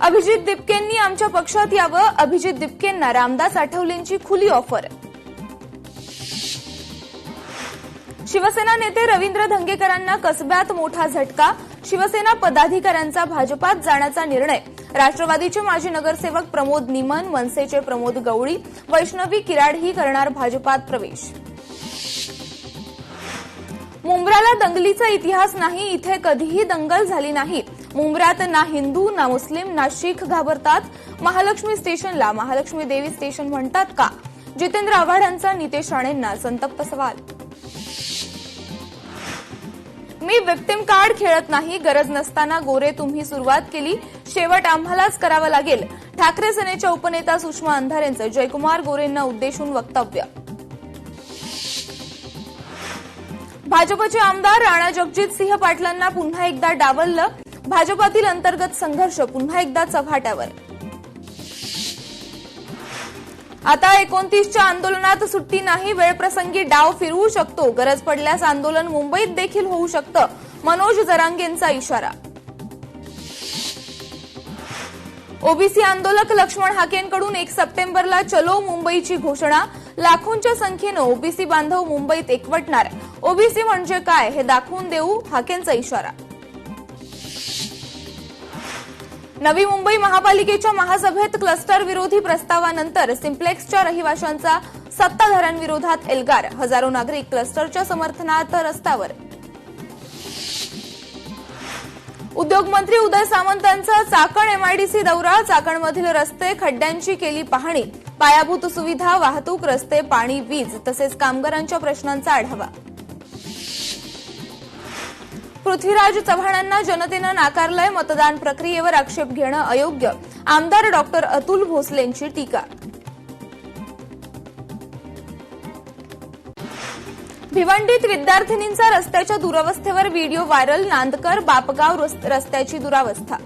अभिजित दिपकेंनी आमच्या पक्षात यावं, अभिजित दिपकेंना रामदास आठवलेंची खुली ऑफर. शिवसेना नेते रवींद्र धंगेकरांना कसब्यात मोठा झटका, शिवसेना पदाधिकाऱ्यांचा भाजपात जाण्याचा निर्णय. राष्ट्रवादीचे माजी नगरसेवक प्रमोद निमन, मनसेचे प्रमोद गवळी, वैष्णवी किराडही करणार भाजपात प्रवेश. मुंब्र्याला दंगलीचा इतिहास नाही, इथे कधीही दंगल झाली नाही. मुंब्र्यात ना हिंदू ना मुस्लिम ना शीख घाबरतात. महालक्ष्मी स्टेशनला महालक्ष्मी देवी स्टेशन म्हणतात का? जितेंद्र आव्हाडांचा नितेश राणेंना संतप्त सवाल. मी विक्टिम कार्ड खेळत नाही, गरज नसताना गोरे तुम्ही सुरुवात केली, शेवट आम्हालाच करावं लागेल. ठाकरे सेनेच्या उपनेता सुषमा अंधारेंचं जयकुमार गोरेंना उद्देशून वक्तव्य. भाजपचे आमदार राणा जगजितसिंह पाटलांना पुन्हा एकदा डावललं, भाजपातील अंतर्गत संघर्ष पुन्हा एकदा चव्हाट्यावर. आता 29च्या आंदोलनात सुट्टी नाही, वेळप्रसंगी डाव फिरवू शकतो, गरज पडल्यास आंदोलन मुंबईत देखील होऊ शकतं, मनोज जरांगेंचा इशारा. ओबीसी आंदोलक लक्ष्मण हाकेंकडून 1 सप्टेंबरला चलो मुंबईची घोषणा. लाखोंच्या संख्येनं ओबीसी बांधव मुंबईत एकवटणार. ओबीसी म्हणजे काय हे दाखवून देऊ, हाकेंचा इशारा. नवी मुंबई महापालिकेच्या महासभेत क्लस्टर विरोधी प्रस्तावानंतर सिम्प्लेक्सच्या रहिवाशांचा सत्ताधाऱ्यांविरोधात एल्गार. हजारो नागरिक क्लस्टरच्या समर्थनार्थ रस्त्यावर. उद्योगमंत्री उदय सामंतांचा चाकण एमआयडीसी दौरा. चाकणमधील रस्ते खड्ड्यांची केली पाहणी. पायाभूत सुविधा, वाहतूक, रस्ते, पाणी, वीज तसेच कामगारांच्या प्रश्नांचा आढावा. पृथ्वीराज चव्हाणांना जनतेनं नाकारलंय, मतदान प्रक्रियेवर आक्षेप घेणं अयोग्य. आमदार डॉक्टर अतुल भोसलेंची टीका. भिवंडीत विद्यार्थिनींचा रस्त्याच्या दुरवस्थेवर व्हिडिओ व्हायरल. नांदकर बापगाव रस्त्याची दुरावस्था.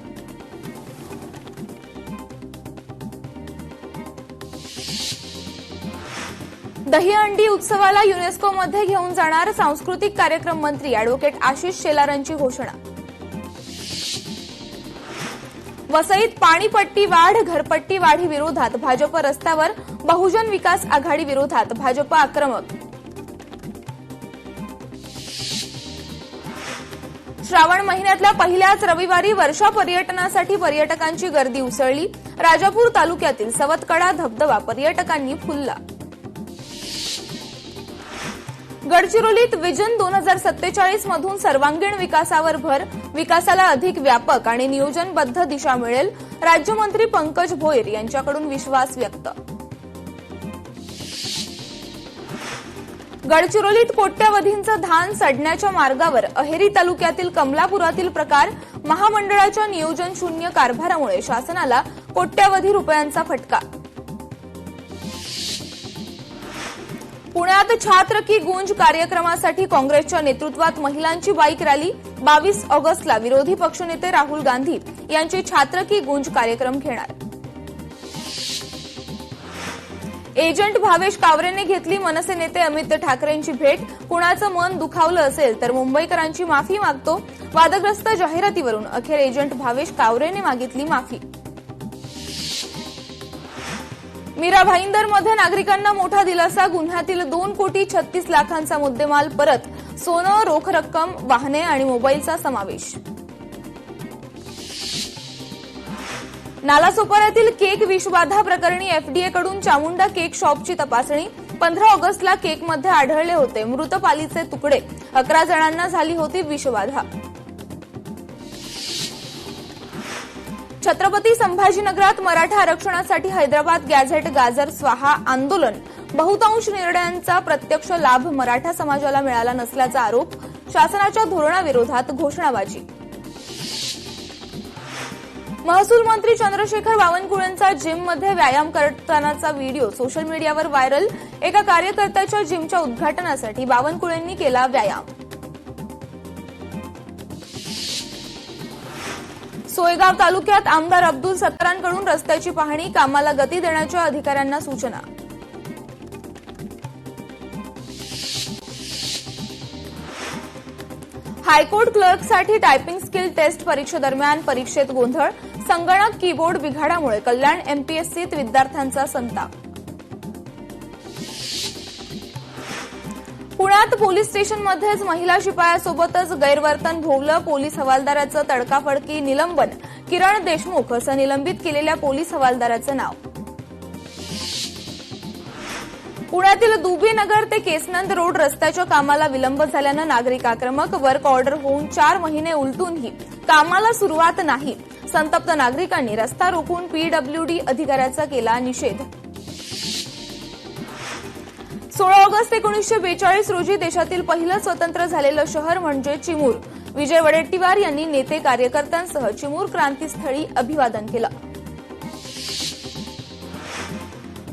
दहीहंडी उत्सवाला युनेस्कोमध्ये घेऊन जाणार. सांस्कृतिक कार्यक्रम मंत्री अॅडव्होकेट आशिष शेलारांची घोषणा. वसईत पाणीपट्टी वाढ, घरपट्टी वाढी विरोधात भाजप रस्त्यावर. बहुजन विकास आघाडी विरोधात भाजप आक्रमक. श्रावण महिन्यातल्या पहिल्याच रविवारी वर्षा पर्यटनासाठी पर्यटकांची गर्दी उसळली. राजापूर तालुक्यातील सवतकडा धबधबा पर्यटकांनी फुलला. गडचिरोलीत विजन 2047 मधून सर्वांगीण विकासावर भर. विकासाला अधिक व्यापक आणि नियोजनबद्ध दिशा मिळेल. राज्यमंत्री पंकज भोयर यांच्याकडून विश्वास व्यक्त. गडचिरोलीत कोट्यवधींचं धान सडण्याच्या मार्गावर. अहेरी तालुक्यातील कमलापुरातील प्रकार. महामंडळाच्या नियोजन शून्य कारभारामुळे शासनाला कोट्यवधी रुपयांचा फटका. पुण्यात छात्र की गूंज कार्यक्रमासाठी काँग्रेसच्या नेतृत्वात महिलांची बाईक रॅली. 22 ऑगस्टला विरोधी पक्षनेते राहुल गांधी यांची छात्र की गूंज कार्यक्रम घेणार. एजंट भावेश कावरेने घेतली मनसे नेते अमित ठाकरेंची भेट. कुणाचं मन दुखावलं असेल तर मुंबईकरांची माफी मागतो. वादग्रस्त जाहिरातीवरून अखेर एजंट भावेश कावरेने मागितली माफी. मीरा भाईंदरमध्ये नागरिकांना मोठा दिलासा. गुन्ह्यातील 2,36,00,000चा मुद्देमाल परत. सोनं, रोख रक्कम, वाहने आणि मोबाईलचा समावेश. नालासोपाऱ्यातील केक विषबाधा प्रकरणी एफडीएकडून चामुंडा केक शॉपची तपासणी. 15 ऑगस्टला केकमध्ये आढळले होते मृत पालीचे तुकडे. 11 जणांना झाली होती विषबाधा. छत्रपती संभाजीनगरात मराठा आरक्षणासाठी हैदराबाद गॅझेट गाजर स्वाहा आंदोलन. बहुतांश निर्णयांचा प्रत्यक्ष लाभ मराठा समाजाला मिळाला नसल्याचा आरोप. शासनाच्या धोरणाविरोधात घोषणाबाजी. महसूल मंत्री चंद्रशेखर बावनकुळेंचा जिममध्ये व्यायाम करतानाचा व्हिडिओ सोशल मीडियावर व्हायरल. एका कार्यकर्त्याच्या जिमच्या उद्घाटनासाठी बावनकुळेंनी केला व्यायाम. सोयगाव तालुक्यात आमदार अब्दुल सत्तारांकडून रस्त्याची पाहणी. कामाला गती देण्याच्या अधिकाऱ्यांना सूचना. हायकोर्ट क्लर्कसाठी टायपिंग स्किल टेस्ट परीक्षेदरम्यान परीक्षेत गोंधळ. संगणक कीबोर्ड बिघाडामुळे कल्याण एमपीएससीत विद्यार्थ्यांचा संताप. पुण्यात पोलीस स्टेशनमध्येच महिला शिपायासोबतच गैरवर्तन भोवलं. पोलीस हवालदाराचं तडकाफडकी निलंबन. किरण देशमुख असं निलंबित केलेल्या पोलीस हवालदाराचं नाव. पुण्यातील दुबी नगर ते केसनंद रोड रस्त्याच्या कामाला विलंब झाल्यानं नागरिक आक्रमक. वर्क ऑर्डर होऊन 4 महिने उलटूनही कामाला सुरुवात नाही. संतप्त नागरिकांनी रस्ता रोखून पीडब्ल्यूडी अधिकाऱ्याचा केला निषेध. 16 ऑगस्ट 1942 रोजी देशातील पहिलं स्वतंत्र झालेलं शहर म्हणजे चिमूर. विजय वडेट्टीवार यांनी नेते कार्यकर्त्यांसह चिमूर क्रांतीस्थळी अभिवादन केलं.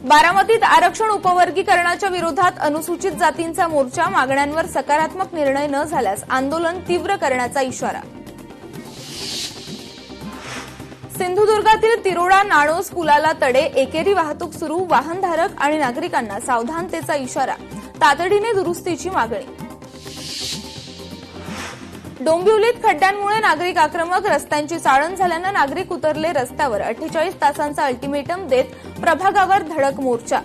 बारामतीत आरक्षण उपवर्गीकरणाच्या विरोधात अनुसूचित जातींचा मोर्चा. मागण्यांवर सकारात्मक निर्णय न झाल्यास आंदोलन तीव्र करण्याचा इशारा. सिंधुदुर्गातील तिरोडा नाणोस पुलाला तडे. एकेरी वाहतूक सुरू. वाहनधारक आणि नागरिकांना सावधानतेचा इशारा. तातडीने दुरुस्तीची मागणी. डोंबिवलीत खड्ड्यांमुळे नागरिक आक्रमक. रस्त्यांची चाळण झाल्यानं नागरिक उतरले रस्त्यावर. 48 तासांचा अल्टिमेटम देत प्रभागावर धडक मोर्चा.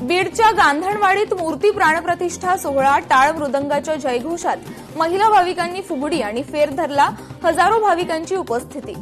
बीडच्या गांधणवाडीत मूर्ती प्राणप्रतिष्ठा सोहळा. टाळ मृदंगाच्या जयघोषात महिला भाविकांनी फुगडी आणि फेर धरला. हजारो भाविकांची उपस्थिती.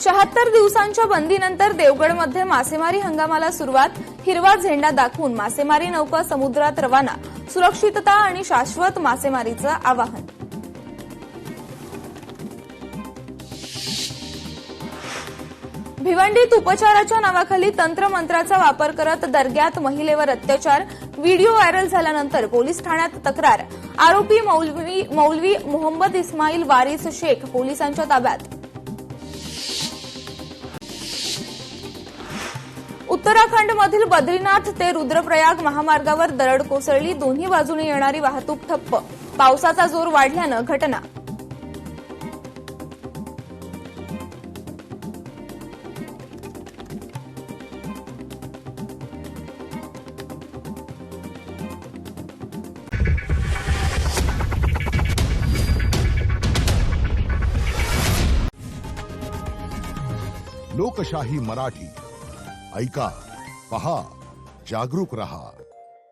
शहात्तर दिवसांच्या बंदीनंतर देवगडमध्ये मासेमारी हंगामाला सुरुवात. हिरवा झेंडा दाखवून मासेमारी नौका समुद्रात रवाना. सुरक्षितता आणि शाश्वत मासेमारीचं आवाहन. भिवंडीत उपचाराच्या नावाखाली तंत्रमंत्राचा वापर करत दर्ग्यात महिलेवर अत्याचार. व्हिडिओ व्हायरल झाल्यानंतर पोलीस ठाण्यात तक्रार. आरोपी मौलवी मोहम्मद इस्माईल वारिस शेख पोलिसांच्या ताब्यात. उत्तराखंडमधील बद्रीनाथ ते रुद्रप्रयाग महामार्गावर दरड कोसळली. दोन्ही बाजूने येणारी वाहतूक ठप्प. पावसाचा जोर वाढल्यानं घटना. लोकशाही मराठी ऐका, पहा, जागरूक रहा.